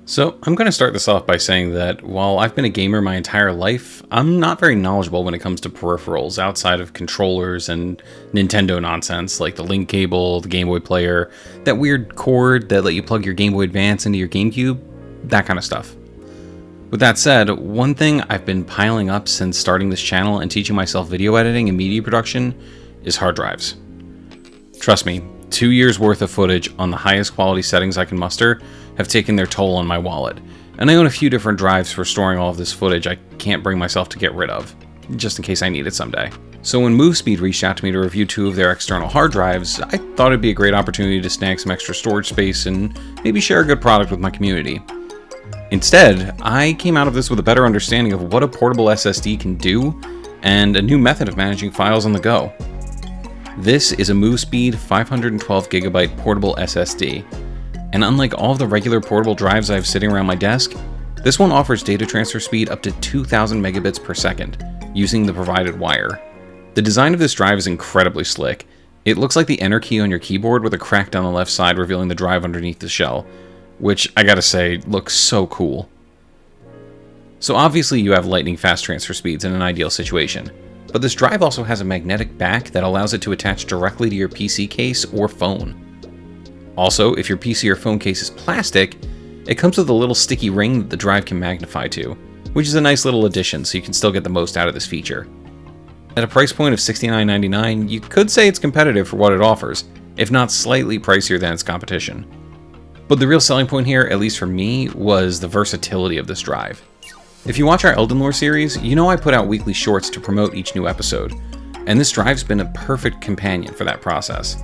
So, I'm going to start this off by saying that while I've been a gamer my entire life, I'm not very knowledgeable when it comes to peripherals outside of controllers and Nintendo nonsense like the Link cable, the Game Boy player, that weird cord that let you plug your Game Boy Advance into your GameCube, that kind of stuff. With that said, one thing I've been piling up since starting this channel and teaching myself video editing and media production is hard drives. Trust me, 2 years worth of footage on the highest quality settings I can muster have taken their toll on my wallet, and I own a few different drives for storing all of this footage I can't bring myself to get rid of, just in case I need it someday. So when MoveSpeed reached out to me to review 2 of their external hard drives, I thought it'd be a great opportunity to snag some extra storage space and maybe share a good product with my community. Instead, I came out of this with a better understanding of what a portable SSD can do, and a new method of managing files on the go. This is a MoveSpeed 512GB portable SSD, and unlike all of the regular portable drives I have sitting around my desk, this one offers data transfer speed up to 2000 megabits per second, using the provided wire. The design of this drive is incredibly slick. It looks like the enter key on your keyboard with a crack down the left side revealing the drive underneath the shell, which I gotta say, looks so cool. So obviously you have lightning fast transfer speeds in an ideal situation, but this drive also has a magnetic back that allows it to attach directly to your PC case or phone. Also, if your PC or phone case is plastic, it comes with a little sticky ring that the drive can magnify to, which is a nice little addition so you can still get the most out of this feature. At a price point of $69.99, you could say it's competitive for what it offers, if not slightly pricier than its competition. But the real selling point here, at least for me, was the versatility of this drive. If you watch our Elden Lore series, you know I put out weekly shorts to promote each new episode, and this drive's been a perfect companion for that process.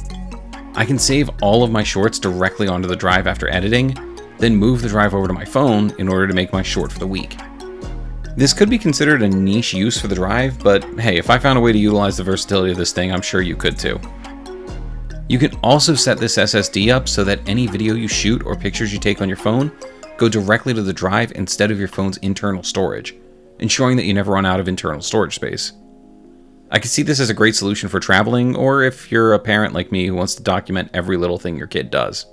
I can save all of my shorts directly onto the drive after editing, then move the drive over to my phone in order to make my short for the week. This could be considered a niche use for the drive, but hey, if I found a way to utilize the versatility of this thing, I'm sure you could too. You can also set this SSD up so that any video you shoot or pictures you take on your phone go directly to the drive instead of your phone's internal storage, ensuring that you never run out of internal storage space. I could see this as a great solution for traveling, or if you're a parent like me who wants to document every little thing your kid does.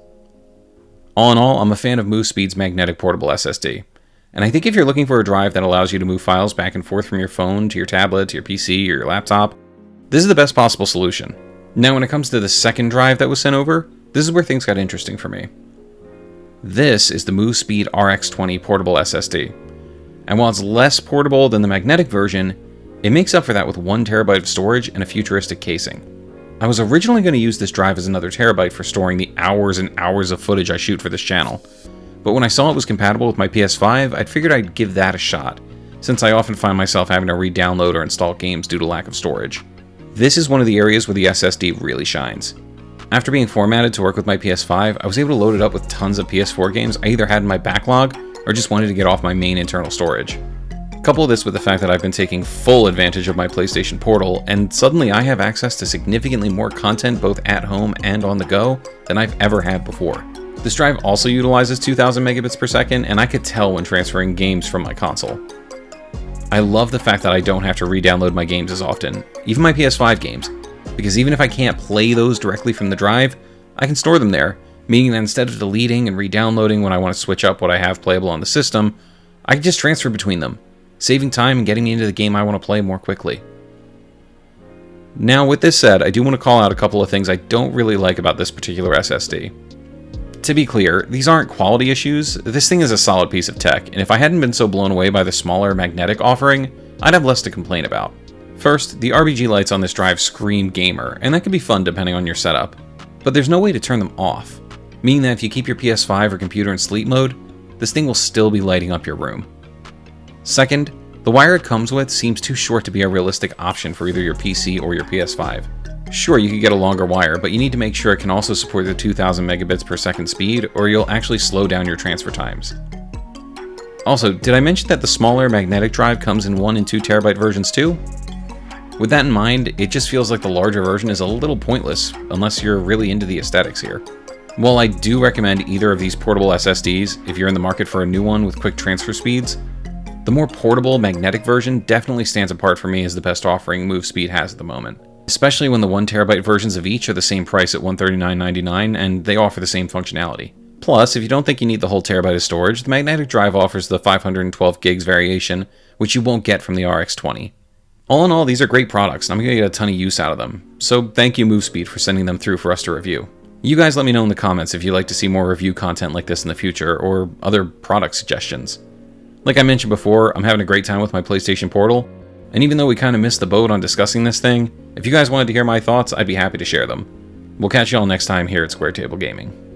All in all, I'm a fan of MoveSpeed's magnetic portable SSD, and I think if you're looking for a drive that allows you to move files back and forth from your phone to your tablet, to your PC, or your laptop, this is the best possible solution. Now when it comes to the second drive that was sent over, this is where things got interesting for me. This is the MoveSpeed RX20 portable SSD, and while it's less portable than the magnetic version, it makes up for that with 1 terabyte of storage and a futuristic casing. I was originally going to use this drive as another terabyte for storing the hours and hours of footage I shoot for this channel, but when I saw it was compatible with my PS5, I figured I'd give that a shot, since I often find myself having to re-download or install games due to lack of storage. This is one of the areas where the SSD really shines. After being formatted to work with my PS5, I was able to load it up with tons of PS4 games I either had in my backlog or just wanted to get off my main internal storage. Couple this with the fact that I've been taking full advantage of my PlayStation Portal, and suddenly I have access to significantly more content both at home and on the go than I've ever had before. This drive also utilizes 2000 megabits per second, and I could tell when transferring games from my console. I love the fact that I don't have to re-download my games as often, even my PS5 games, because even if I can't play those directly from the drive, I can store them there, meaning that instead of deleting and re-downloading when I want to switch up what I have playable on the system, I can just transfer between them, saving time and getting me into the game I want to play more quickly. Now with this said, I do want to call out a couple of things I don't really like about this particular SSD. To be clear, these aren't quality issues, this thing is a solid piece of tech, and if I hadn't been so blown away by the smaller magnetic offering, I'd have less to complain about. First, the RGB lights on this drive scream gamer, and that can be fun depending on your setup, but there's no way to turn them off, meaning that if you keep your PS5 or computer in sleep mode, this thing will still be lighting up your room. Second, the wire it comes with seems too short to be a realistic option for either your PC or your PS5. Sure, you could get a longer wire, but you need to make sure it can also support the 2000 megabits per second speed, or you'll actually slow down your transfer times. Also, did I mention that the smaller magnetic drive comes in 1 and 2 terabyte versions too? With that in mind, it just feels like the larger version is a little pointless, unless you're really into the aesthetics here. While I do recommend either of these portable SSDs if you're in the market for a new one with quick transfer speeds, the more portable magnetic version definitely stands apart for me as the best offering MoveSpeed has at the moment. Especially when the 1 terabyte versions of each are the same price at $139.99 and they offer the same functionality. Plus, if you don't think you need the whole terabyte of storage, the magnetic drive offers the 512 gigs variation, which you won't get from the RX-20. All in all, these are great products, and I'm going to get a ton of use out of them. So thank you MoveSpeed for sending them through for us to review. You guys let me know in the comments if you'd like to see more review content like this in the future, or other product suggestions. Like I mentioned before, I'm having a great time with my PlayStation Portal, and even though we kind of missed the boat on discussing this thing, if you guys wanted to hear my thoughts, I'd be happy to share them. We'll catch you all next time here at Square Table Gaming.